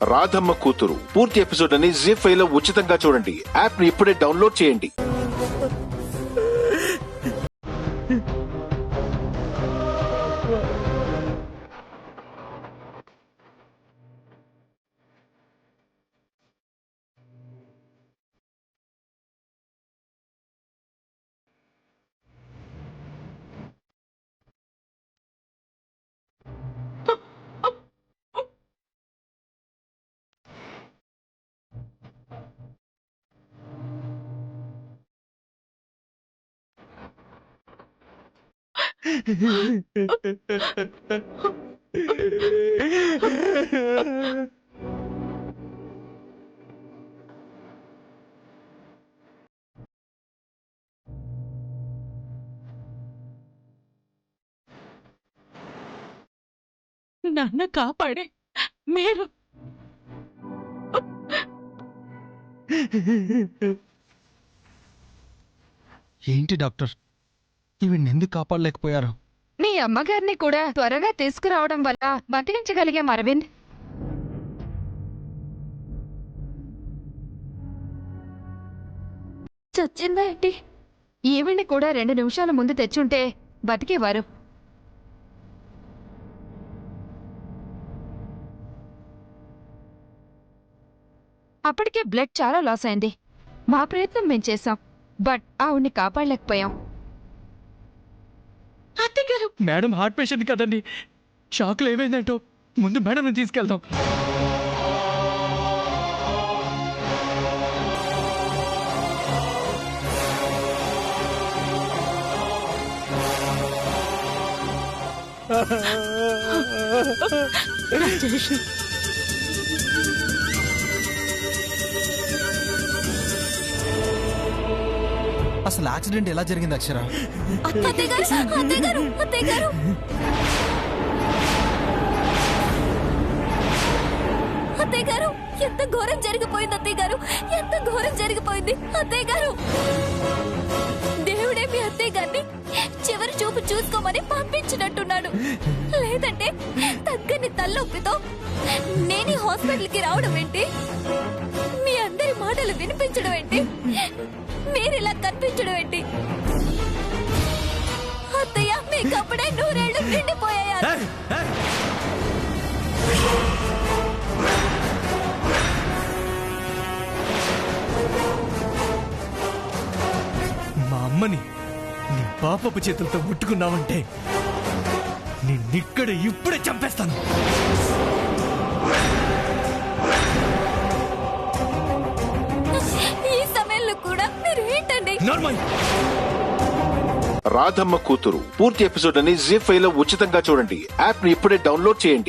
రాధమ్మ కూతురు పూర్తి ఎపిసోడ్ అని జీ5 లో ఉచితంగా చూడండి. యాప్ ని ఇప్పుడే డౌన్లోడ్ చేయండి. నన్ను కాపాడే మీరు ఏంటి డాక్టర్, ఈవిడ్ని ఎందుకు కాపాడలేకపోయారు? మీ అమ్మగారిని కూడా త్వరగా తీసుకురావడం వల్ల బతికించగలిగాం అరవింద్. చచ్చిందా ఏంటి? ఈవిడ్ని కూడా 2 నిమిషాల ముందు తెచ్చుంటే బతికేవారు. అప్పటికే బ్లడ్ చాలా లాస్ అయింది. మా ప్రయత్నం మేం చేశాం, బట్ ఆవిడ్ని కాపాడలేకపోయాం. అత్తగారు మేడం హార్ట్ పేషెంట్ కదండి, షాక్లో ఏమైందంటో ముందు మేడం తీసుకెళ్దాం. రాజేష్, అసలు యాక్సిడెంట్ ఎలా జరిగింది అక్షర? అత్తయ్య గారు, ఎంత ఘోరం జరిగిపోయింది అత్తయ్య గారు, ఎంత ఘోరం జరిగిపోయింది అత్తయ్య గారు. దేవుడే మీ అత్తయ్య గారిని చివరి చూపు చూసుకోమని పంపించినట్టున్నాడు. లేదంటే తగ్గని తలనొప్పితో నేను హాస్పిటల్కి రావడం ఏంటి, మీ అందరి మాటలు వినిపించడం ఏంటి, మీరిలా కనిపించడం ఏంటి? అత్తయ్య, మీకు అప్పుడే 100 ఏళ్ళు నిండిపోయాయి. మా అమ్మని నీ పాపపు చేతులతో ముట్టుకున్నావంటే నిన్నిక్కడ ఇప్పుడే చంపేస్తాను. ఈ సమయంలో కూడా మీరు ఏంటండి? నార్మల్. రాధమ్మ కూతురు పూర్తి ఎపిసోడ్ అని జీ5 లో ఉచితంగా చూడండి. యాప్ ని ఇప్పుడే డౌన్లోడ్ చేయండి.